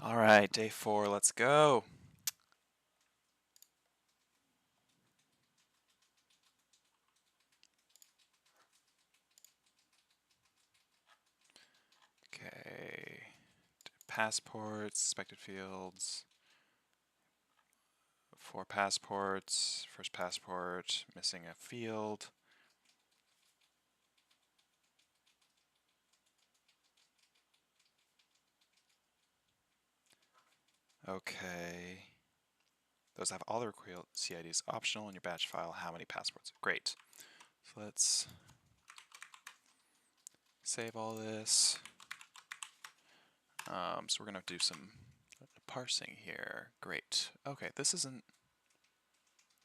All right, day 4, let's go. Okay, passports, suspected fields, 4 passports, first passport, missing a field. Okay, those have all the required CIDs optional in your batch file. How many passports? Great. So let's save all this. So we're gonna do some parsing here. Great. Okay, this isn't.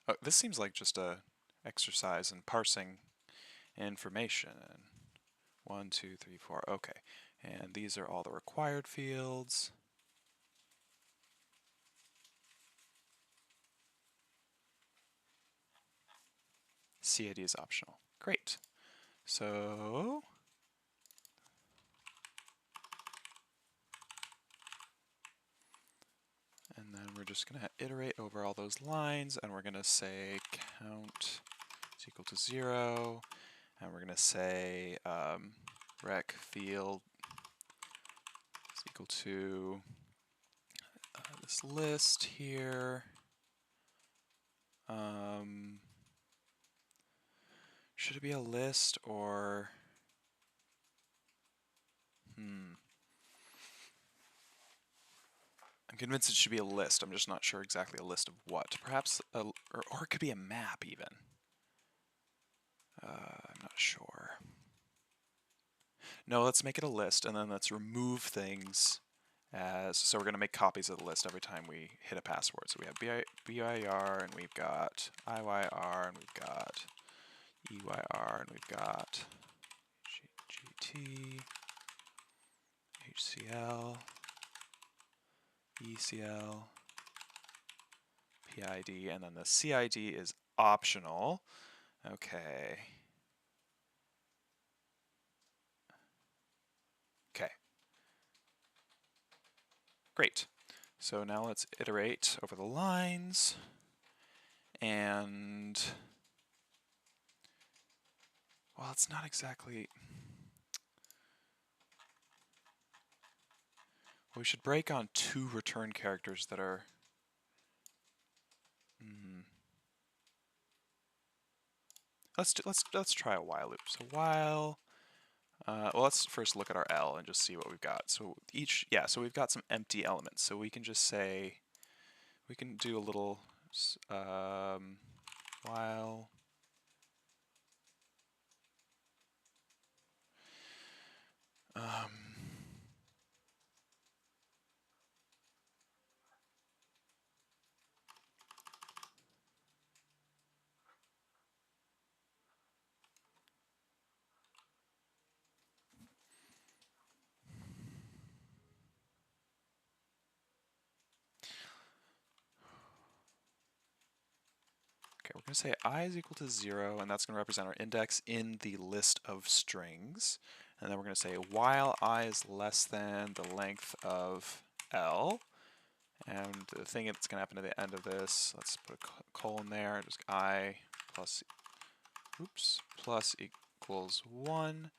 Oh, this seems like just a exercise in parsing information. 1, 2, 3, 4. Okay, and these are all the required fields. CID is optional. Great. So and then we're just going to iterate over all those lines, and we're going to say count is equal to 0, and we're going to say rec field is equal to this list here. Should it be a list or I'm convinced it should be a list. I'm just not sure exactly a list of what. Perhaps, or it could be a map even. I'm not sure. No, let's make it a list, and then let's remove things as, so we're going to make copies of the list every time we hit a password. So we have BIR, and we've got IYR, and we've got EYR, and we've got GT, HCL, ECL, PID, and then the CID is optional. Okay. Okay. Great. So now let's iterate over the lines, and well, it's not exactly. We should break on 2 return characters that are. Let's try a while loop. So while. Well, let's first look at our L and just see what we've got. So so we've got some empty elements. So we can just say, we can do a little while. Okay, we're going to say I is equal to 0, and that's going to represent our index in the list of strings. And then we're going to say while I is less than the length of L. And the thing that's going to happen at the end of this, let's put a colon there, just I plus, plus equals 1.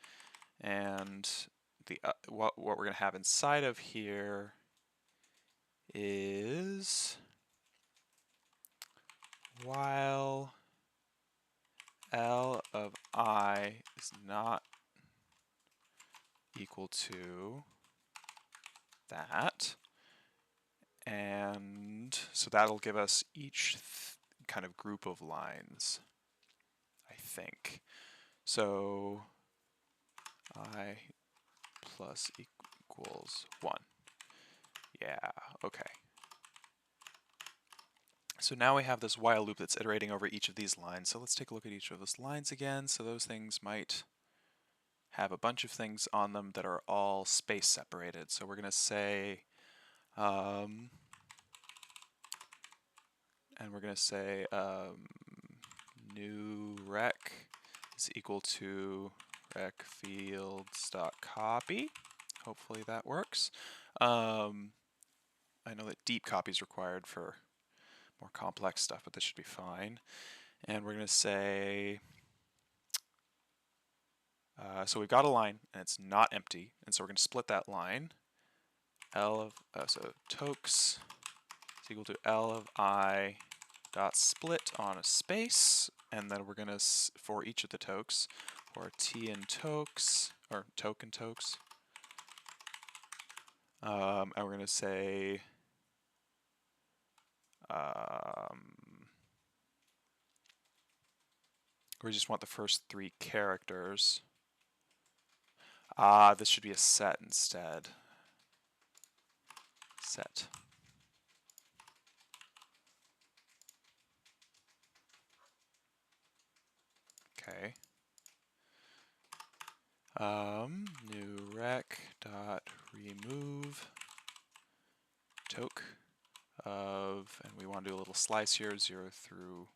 And the what we're going to have inside of here is while L of I is not equal to that. And so that'll give us each kind of group of lines, I think. So I plus equals 1. Yeah, okay. So now we have this while loop that's iterating over each of these lines. So let's take a look at each of those lines again. So those things might have a bunch of things on them that are all space separated. So we're going to say, and we're going to say new rec is equal to rec fields dot copy. Hopefully that works. I know that deep copy is required for more complex stuff, but this should be fine. And we're going to say, so we've got a line and it's not empty, and so we're going to split that line. L of, so tokes is equal to L of I dot split on a space, and then we're going to, for each of the tokes, for T and tokes, or token tokes, and we're going to say, we just want the first 3 characters. This should be a set instead. Set. Okay. New rec dot remove toke of, and we want to do a little slice here, 0 through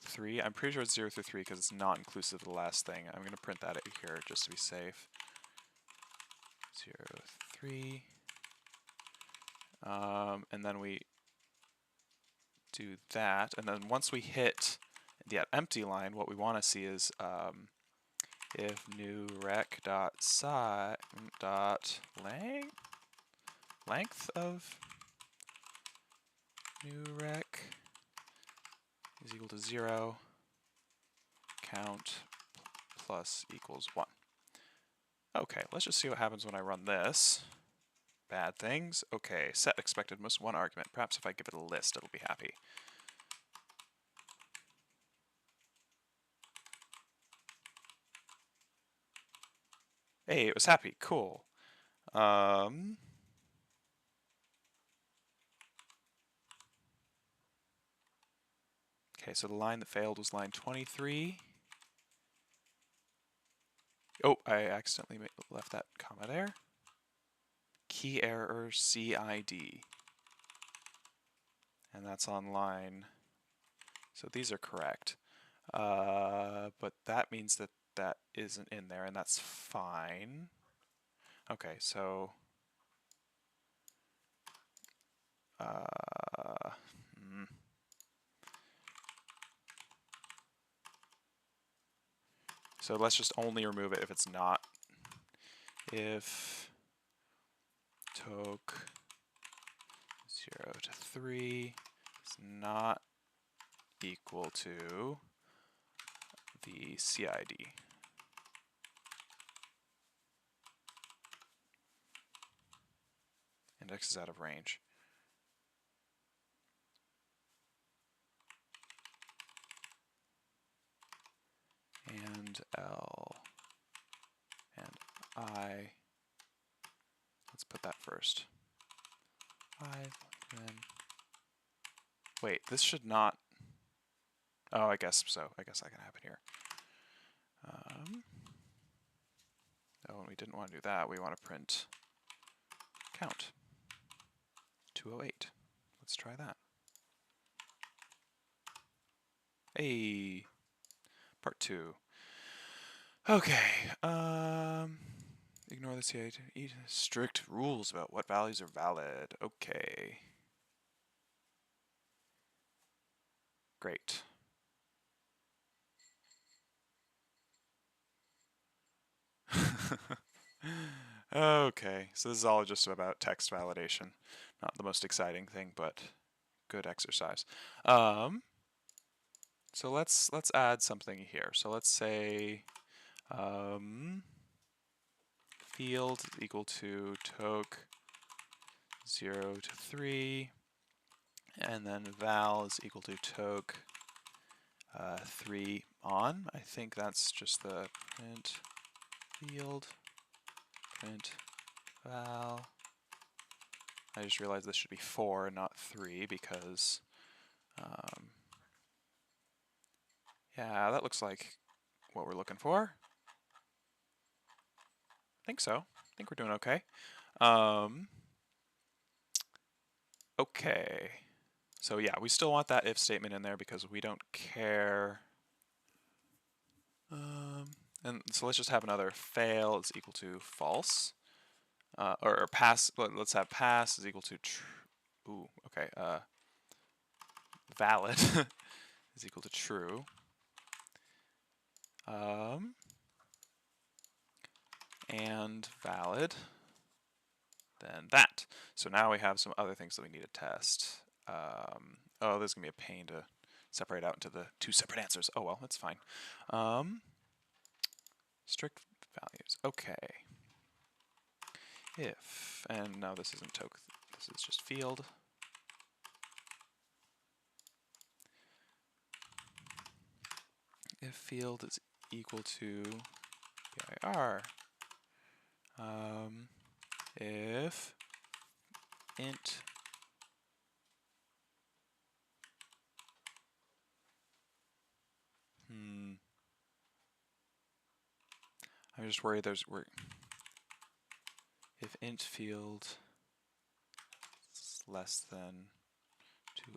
3. I'm pretty sure it's 0 through 3 because it's not inclusive of the last thing. I'm going to print that out here just to be safe. 0, 3. And then we do that, and then once we hit the empty line, what we want to see is if new rec dot size dot length of new rec is equal to 0, count plus equals 1. Okay, let's just see what happens when I run this. Bad things. Okay, set expected most 1 argument. Perhaps if I give it a list, it'll be happy. Hey, it was happy. Cool. Okay, so the line that failed was line 23. Oh, I accidentally left that comma there. Key error CID. And that's on line. So these are correct. But that means that that isn't in there, and that's fine. Okay, so so let's just only remove it if it's not. If toke 0 to 3 is not equal to the CID. Index is out of range. And L and I. Let's put that first. 5, then. Wait, this should not. Oh, I guess so. I guess that can happen here. Oh, and we didn't want to do that. We want to print count 208. Let's try that. Hey, part 2. Okay. Ignore the CID. Strict rules about what values are valid. Okay. Great. Okay, so this is all just about text validation. Not the most exciting thing, but good exercise. So let's add something here. So let's say field is equal to toke 0 to 3, and then val is equal to toke 3 on. I think that's just the print field, print val. I just realized this should be 4 and not 3 because, yeah, that looks like what we're looking for. I think so. I think we're doing okay. Okay. So yeah, we still want that if statement in there because we don't care. And so let's just have another fail is equal to false. or pass. Let's have pass is equal to ooh, okay. Valid is equal to true. And valid, then that. So now we have some other things that we need to test. Oh, this is going to be a pain to separate out into the two separate answers. Oh well, that's fine. Strict values. Okay. If, and now this isn't token, this is just field. If field is equal to PIR, if int I'm just worried if int field is less than 2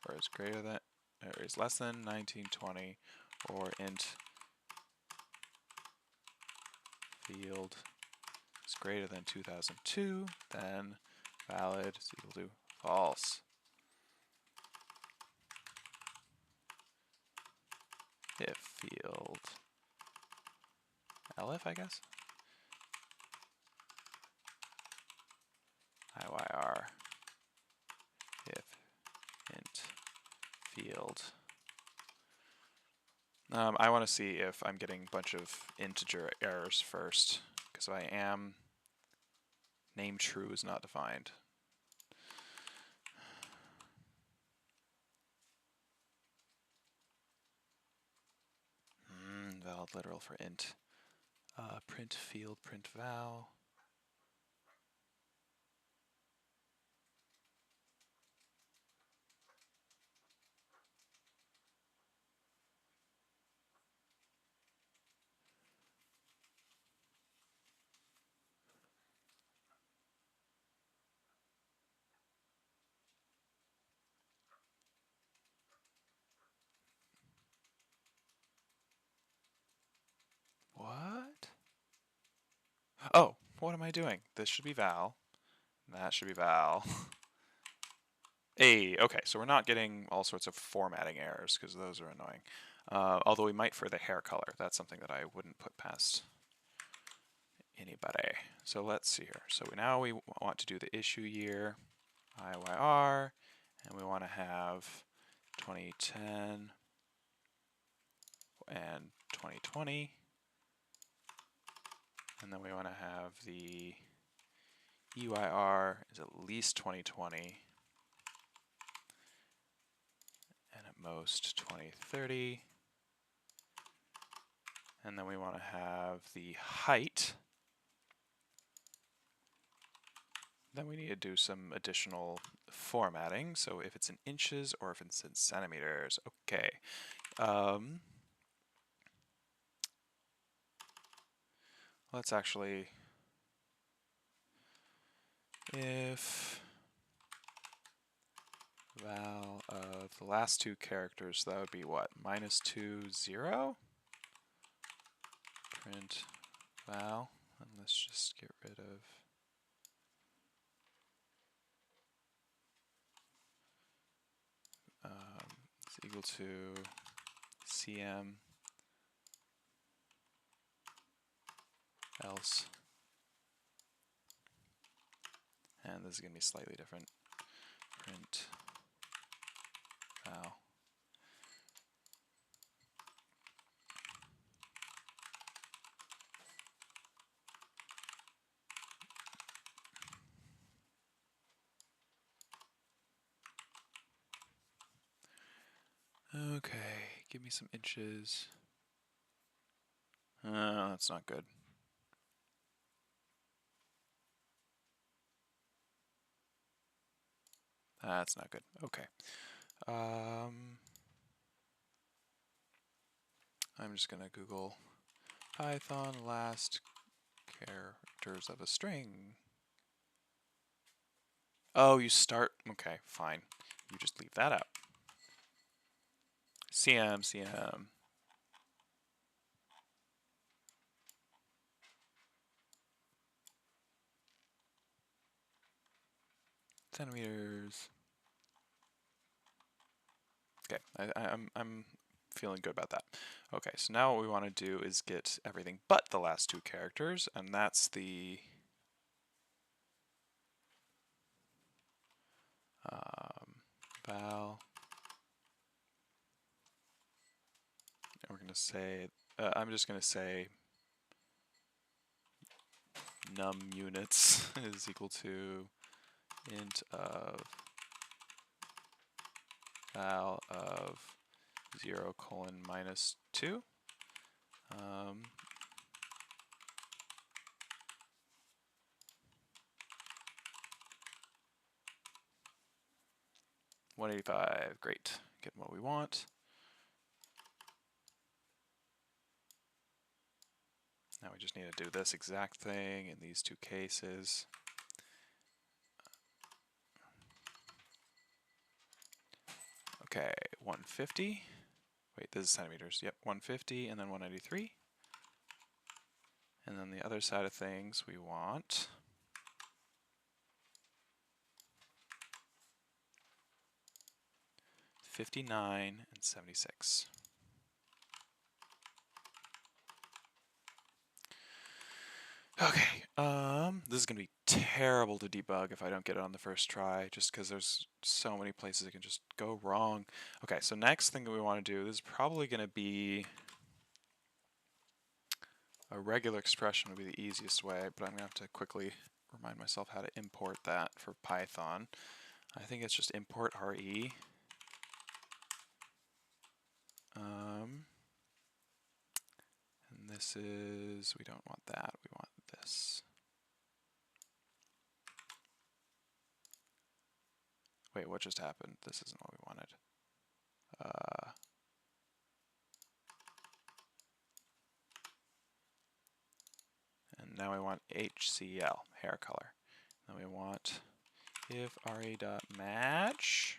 or is greater than or is less than 1920 or int field is greater than 2002, then valid is equal to false. If field elif, I guess, IYR, if int field. I want to see if I'm getting a bunch of integer errors first, because if I am, name true is not defined. Valid literal for int. Print field, print val. What? Oh, what am I doing? This should be val. That should be val. Hey, okay, so we're not getting all sorts of formatting errors, because those are annoying. Although we might for the hair color. That's something that I wouldn't put past anybody. So let's see here. So now we want to do the issue year, IYR, and we want to have 2010 and 2020. And then we want to have the EYR is at least 2020 and at most 2030. And then we want to have the height. Then we need to do some additional formatting. So if it's in inches or if it's in centimeters. Okay. Let's actually, if val of the last two characters, that would be what? -2, 0? Print val, and let's just get rid of it's equal to cm else, and this is going to be slightly different. Print val. Okay, give me some inches. That's not good. That's not good. Okay. I'm just gonna Google Python last characters of a string. Oh, you start. Okay, fine. You just leave that out. CM. centimeters. Okay, I'm feeling good about that. Okay, so now what we want to do is get everything but the last two characters, and that's the val. And we're going to say, I'm just going to say num units is equal to int of val of 0 colon minus 2. 185, great, getting what we want. Now we just need to do this exact thing in these two cases. Okay, 150. Wait, this is centimeters. Yep, 150 and then 193. And then the other side of things we want 59 and 76. Okay, this is going to be terrible to debug if I don't get it on the first try, just because there's so many places it can just go wrong. Okay, so next thing that we want to do, this is probably going to be a regular expression would be the easiest way, but I'm going to have to quickly remind myself how to import that for Python. I think it's just import RE. And this is, we don't want that, we want this. Wait, what just happened? This isn't what we wanted. And now we want HCL, hair color. Then we want if re.match.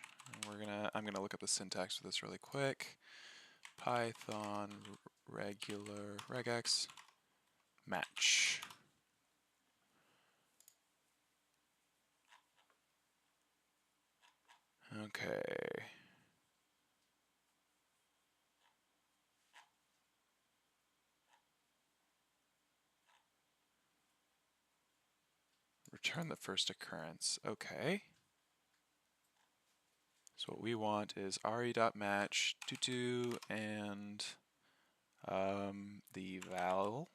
I'm gonna look up the syntax for this really quick. Python regular regex match. Okay. Return the first occurrence. Okay. So what we want is re.match and the val.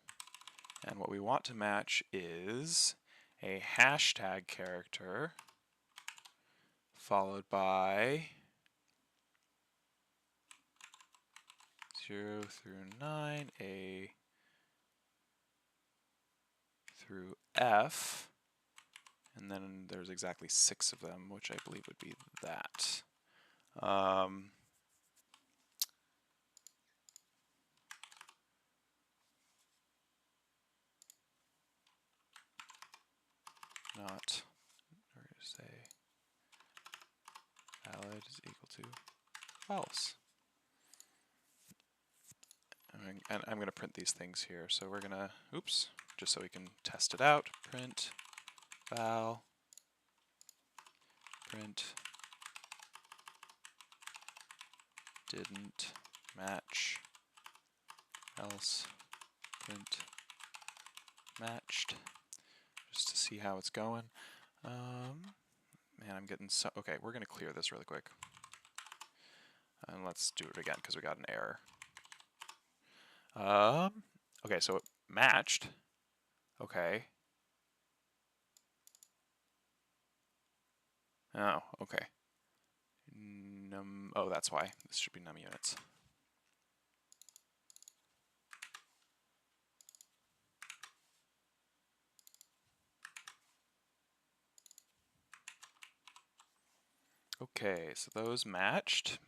And what we want to match is a hashtag character followed by 0 through 9, A through F, and then there's exactly 6 of them, which I believe would be that. Not, we're going to say valid is equal to false. And I'm going to print these things here. So we're going to, oops, just so we can test it out, print val, print didn't match, else print matched, just to see how it's going. Man, I'm getting so, okay, we're going to clear this really quick. And let's do it again because we got an error. Okay, so it matched. Okay. Oh, okay. Oh, that's why. This should be num units. Okay, so those matched,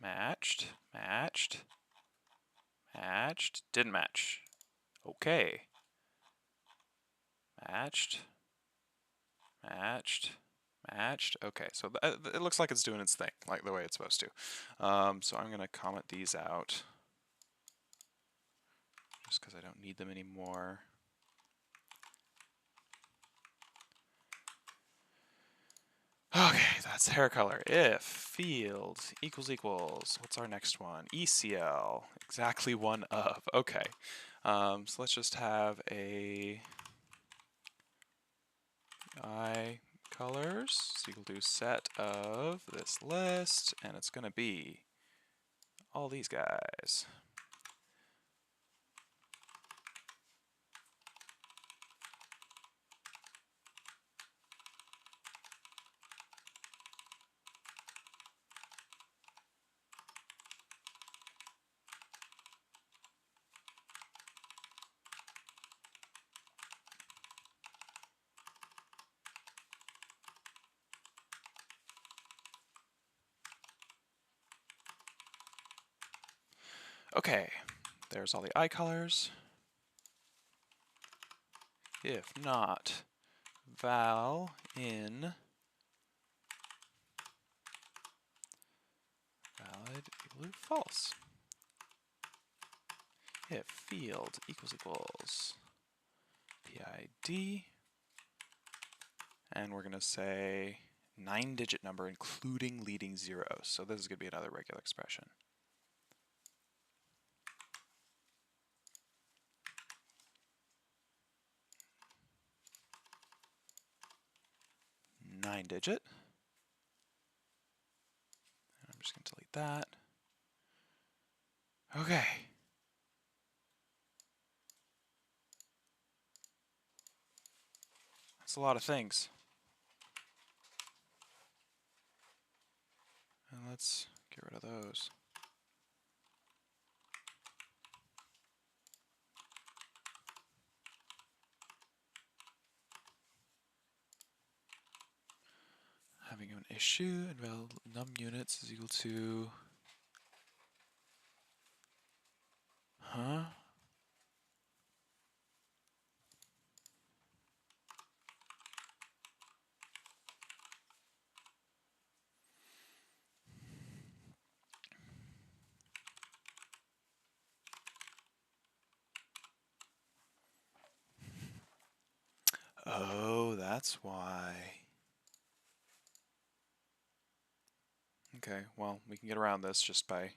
didn't match. Okay. Matched. Okay, so it looks like it's doing its thing, like the way it's supposed to. So I'm going to comment these out, just because I don't need them anymore. Okay, That's hair color. If field equals, what's our next one? ECL, exactly one of. Okay, so let's just have a eye colors is equal to set of this list, and it's going to be all these guys. Okay, there's all the eye colors. If not, val in valid equal to false. If field equals PID, and we're going to say 9-digit number including leading zeros. So this is going to be another regular expression. Nine-digit. I'm just going to delete that. Okay. That's a lot of things. And let's get rid of those. Having an issue and num units is equal to Oh, that's why. Okay, well, we can get around this just by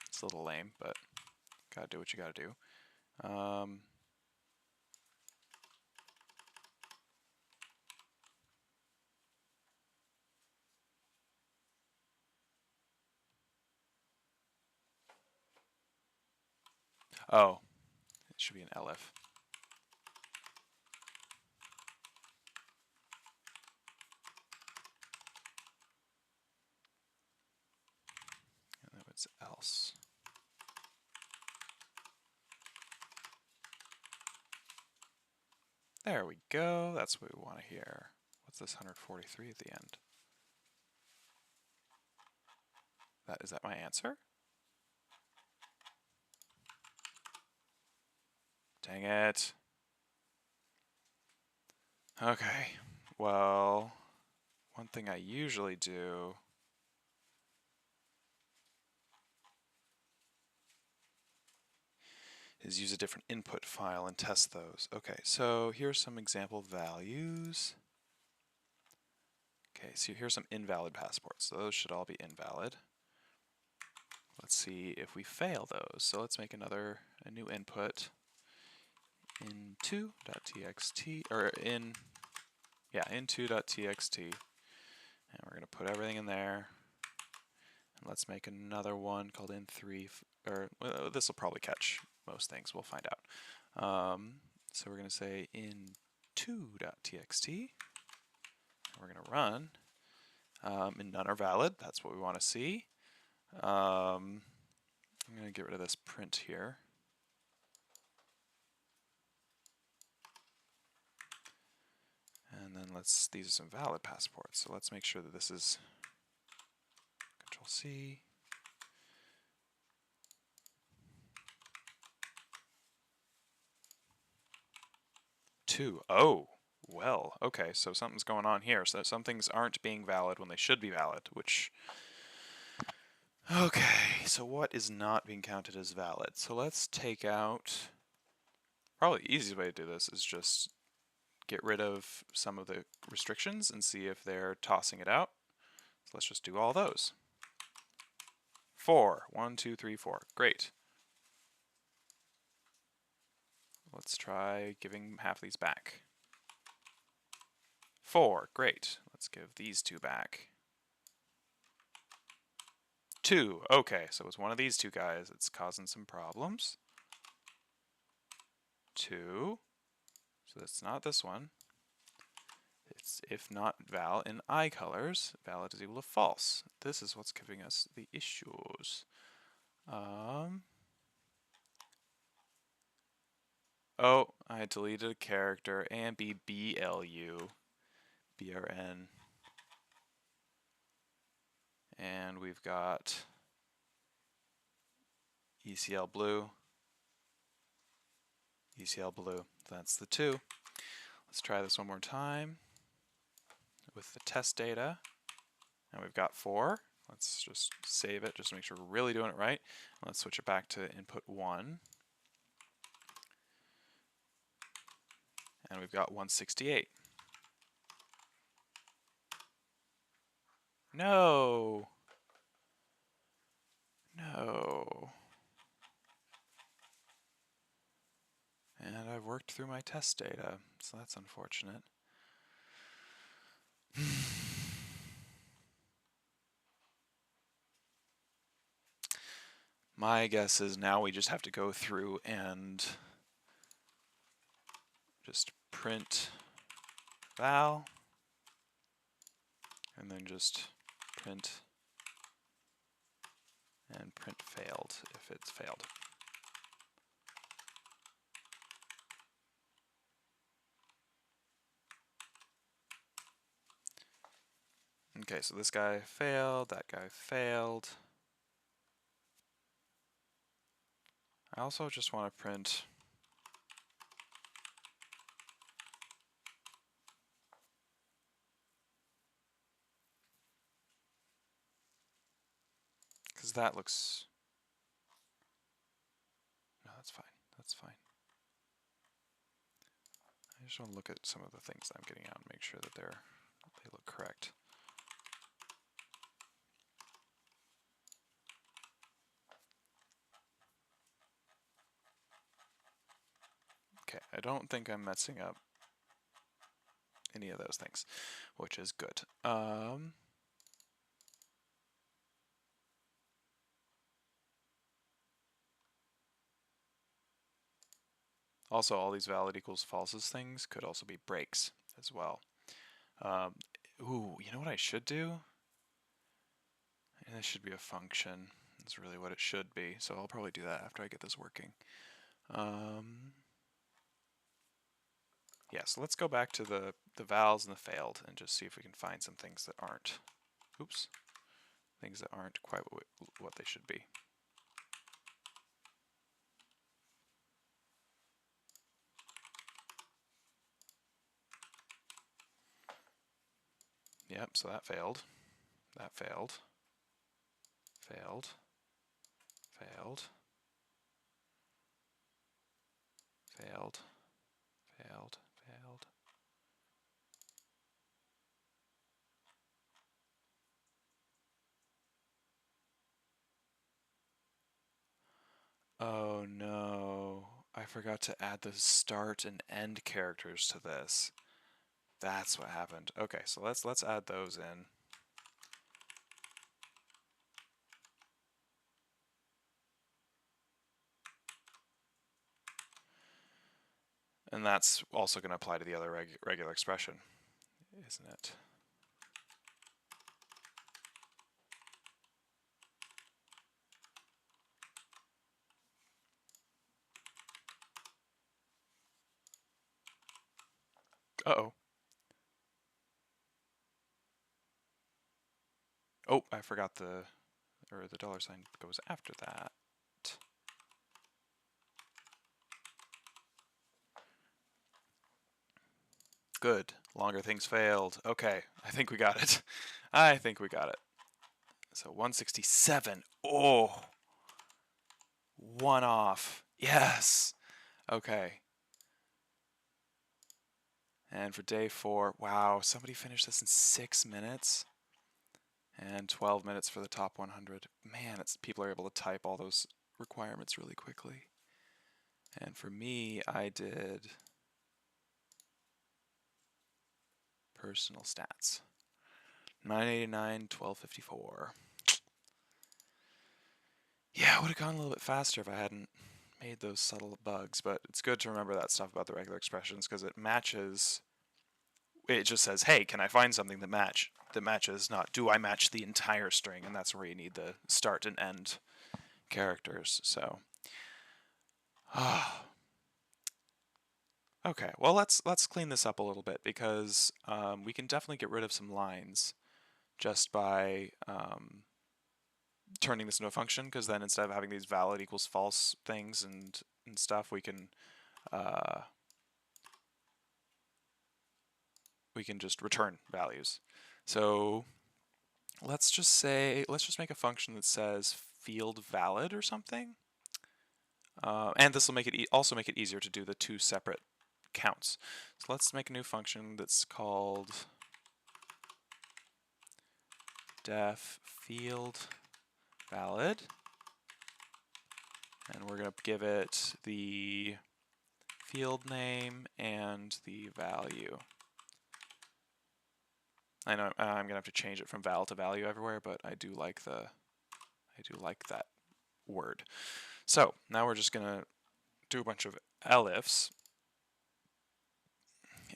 it's a little lame, but gotta do what you gotta do. Oh, it should be an elif. And then it's else. There we go. That's what we want to hear. What's this 143 at the end? Is that my answer? Dang it. Okay. Well, one thing I usually do is use a different input file and test those. Okay, so here's some example values. Okay, so here's some invalid passports. So those should all be invalid. Let's see if we fail those. So let's make a new input in2.txt, or in2.txt, and we're going to put everything in there. And let's make another one called in3, or well, this will probably catch most things. We'll find out. So we're going to say in2.txt. We're going to run, and none are valid. That's what we want to see. I'm going to get rid of this print here. And then these are some valid passports. So let's make sure that this is Control C. Two. Oh, well, okay, so something's going on here. So some things aren't being valid when they should be valid, which... Okay, so what is not being counted as valid? So let's take out Probably the easiest way to do this is just get rid of some of the restrictions and see if they're tossing it out. So let's just do all those. 4. 1, 2, 3, 4. Great. Let's try giving half these back. 4. Great. Let's give these 2 back. 2. Okay, so it's one of these two guys that's causing some problems. 2. So that's not this one. It's if not val in I colors, valid is equal to false. This is what's giving us the issues. Oh, I deleted a character. And be BLU. BRN. And we've got ECL blue. ECL blue. That's the 2. Let's try this one more time with the test data. And we've got 4. Let's just save it just to make sure we're really doing it right. Let's switch it back to input 1. And we've got 168. No! No. And I've worked through my test data, so that's unfortunate. My guess is now we just have to go through and just print val, and then just print and print failed if it's failed. Okay, so this guy failed, that guy failed. I also just want to print because that looks, no, that's fine, that's fine. I just want to look at some of the things that I'm getting out and make sure that they look correct. Okay, I don't think I'm messing up any of those things, which is good. Also, all these valid equals falses things could also be breaks as well. Ooh, you know what I should do? And this should be a function. That's really what it should be. So I'll probably do that after I get this working. Yeah, so let's go back to the vals and the failed and just see if we can find some things that aren't, oops, things that aren't quite what they should be. Yep, so that failed. That failed. Failed. Failed. Failed. Failed. Failed. Oh no, I forgot to add the start and end characters to this. That's what happened. Okay, so let's add those in. And that's also going to apply to the other regular expression, isn't it? Uh-oh. Oh, I forgot the dollar sign goes after that. Good. Longer things failed. Okay, I think we got it. I think we got it. So 167. Oh, one off. Yes. Okay. And for day 4, wow, somebody finished this in 6 minutes. And 12 minutes for the top 100. Man, people are able to type all those requirements really quickly. And for me, I did personal stats. 989, 1254. Yeah, I would have gone a little bit faster if I hadn't made those subtle bugs, but it's good to remember that stuff about the regular expressions because it matches. It just says, hey, can I find something that matches, not do I match the entire string, and that's where you need the start and end characters. So okay, well let's clean this up a little bit because we can definitely get rid of some lines just by turning this into a function, because then instead of having these valid equals false things and stuff, uh, we can just return values. So let's just make a function that says field valid or something, and this will make it also make it easier to do the 2 separate counts. So let's make a new function that's called def field valid, and we're going to give it the field name and the value. I know I'm gonna have to change it from val to value everywhere, but I do like that word. So now we're just gonna do a bunch of elifs,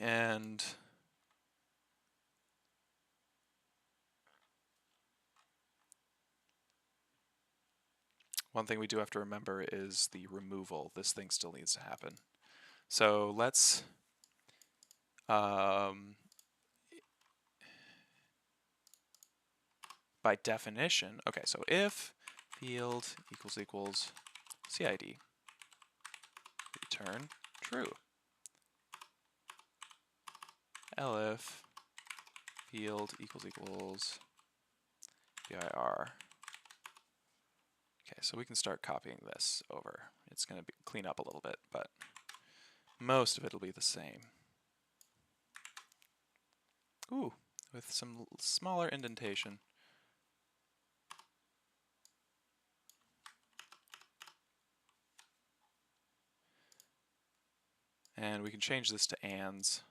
and one thing we do have to remember is the removal. This thing still needs to happen. So let's by definition, okay, so if field equals CID, return true. Elif field equals BIR. Okay, so we can start copying this over. It's going to clean up a little bit, but most of it will be the same. Ooh, with some smaller indentation. And we can change this to ands.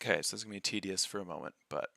Okay, so this is going to be tedious for a moment, but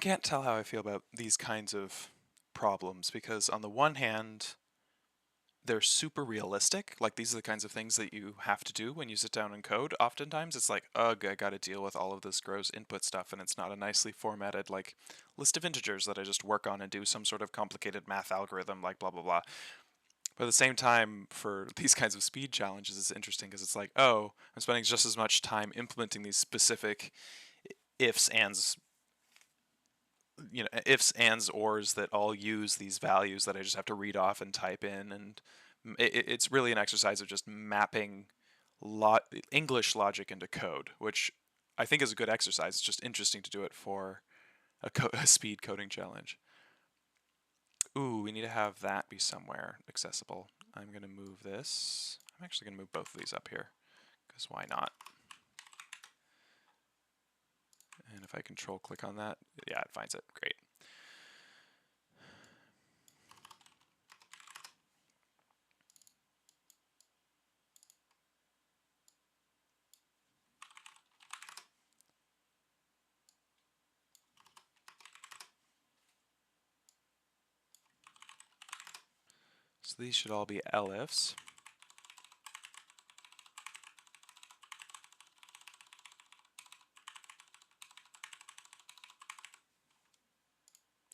can't tell how I feel about these kinds of problems because on the one hand, they're super realistic. Like these are the kinds of things that you have to do when you sit down and code. Oftentimes it's like, ugh, I got to deal with all of this gross input stuff, and it's not a nicely formatted like list of integers that I just work on and do some sort of complicated math algorithm like blah blah blah. But at the same time, for these kinds of speed challenges, it's interesting because it's like, oh, I'm spending just as much time implementing these specific ifs, ands, ifs, ands, ors that all use these values that I just have to read off and type in, and it's really an exercise of just mapping English logic into code, which I think is a good exercise. It's just interesting to do it for a speed coding challenge. Ooh, we need to have that be somewhere accessible. I'm going to move this. I'm actually going to move both of these up here, because why not? And if I control click on that, yeah, it finds it. Great. So these should all be elifs.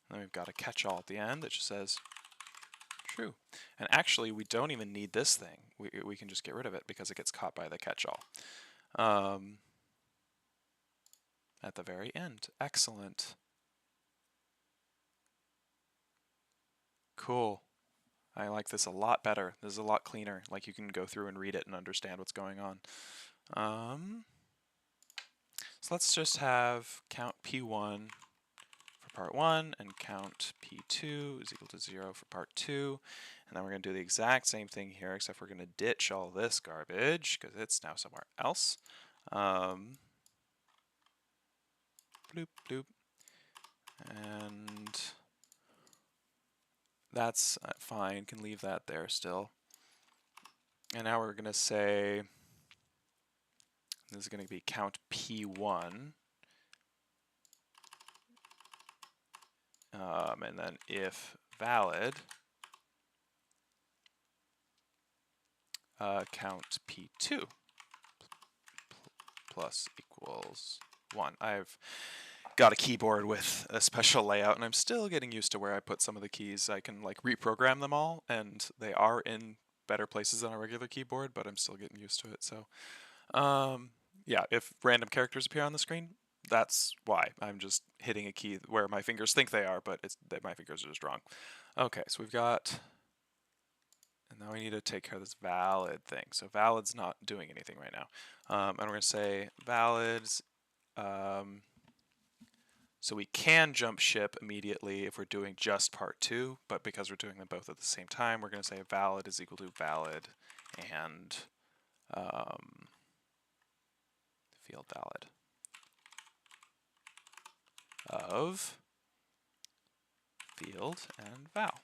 Then we've got a catch-all at the end that just says true. And actually, we don't even need this thing. We can just get rid of it because it gets caught by the catch-all. At the very end. Excellent. Cool. I like this a lot better. This is a lot cleaner. Like you can go through and read it and understand what's going on. So let's just have count P1 for part 1 and count P2 is equal to 0 for part 2. And then we're going to do the exact same thing here, except we're going to ditch all this garbage because it's now somewhere else. Bloop, bloop. And that's fine, can leave that there still. And now we're going to say, this is going to be count P1. And then if valid, count P2 plus equals 1. I've got a keyboard with a special layout, and I'm still getting used to where I put some of the keys. I can like reprogram them all, and they are in better places than a regular keyboard, but I'm still getting used to it. So, yeah, if random characters appear on the screen, that's why. I'm just hitting a key where my fingers think they are, but it's that my fingers are just wrong. Okay, so we've got, and now we need to take care of this valid thing. So valid's not doing anything right now. And we're going to say valids. So we can jump ship immediately if we're doing just part 2, but because we're doing them both at the same time, we're going to say valid is equal to valid and field valid of field and val.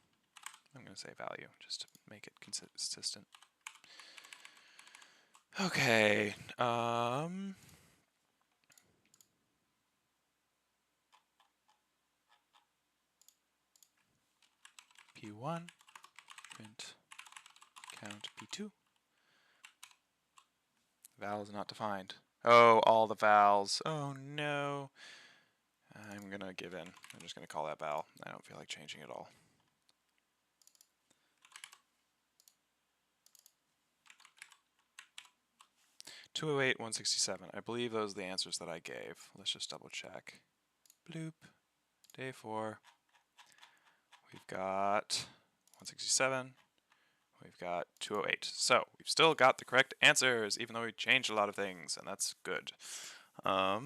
I'm going to say value just to make it consistent. Okay. P1 print count P2. Val is not defined. Oh, all the vowels. Oh no. I'm gonna give in. I'm just gonna call that val. I don't feel like changing it all. $208, $167. I believe those are the answers that I gave. Let's just double check. Bloop. Day 4. We've got 167. We've got 208. So we've still got the correct answers, even though we changed a lot of things, and that's good. I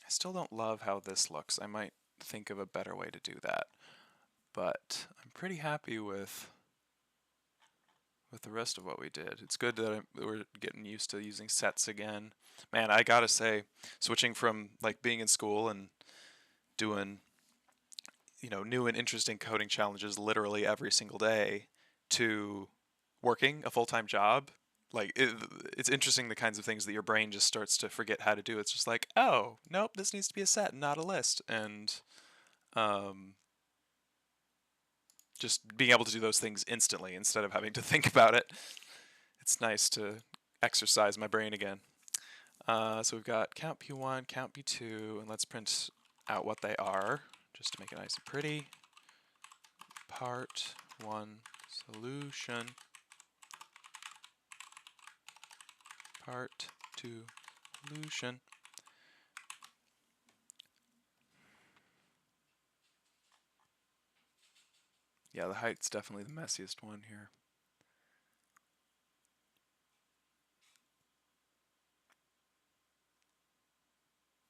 still don't love how this looks. I might think of a better way to do that. But I'm pretty happy with the rest of what we did. It's good that we're getting used to using sets again. Man, I gotta say, switching from like being in school and doing new and interesting coding challenges literally every single day to working a full-time job, like it's interesting the kinds of things that your brain just starts to forget how to do. It's just like, oh, nope, this needs to be a set, not a list. And Just being able to do those things instantly instead of having to think about it. It's nice to exercise my brain again. So we've got count P1, count P2, and let's print out what they are, just to make it nice and pretty. Part 1 solution. Part 2 solution. Yeah, the height's definitely the messiest one here.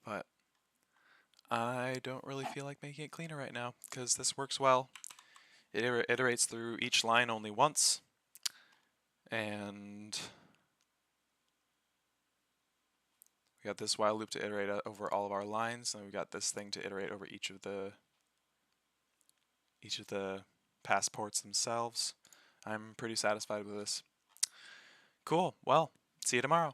But I don't really feel like making it cleaner right now, because this works well. It iterates through each line only once, and we got this while loop to iterate over all of our lines, and we got this thing to iterate over each of the passports themselves. I'm pretty satisfied with this. Cool. Well, see you tomorrow.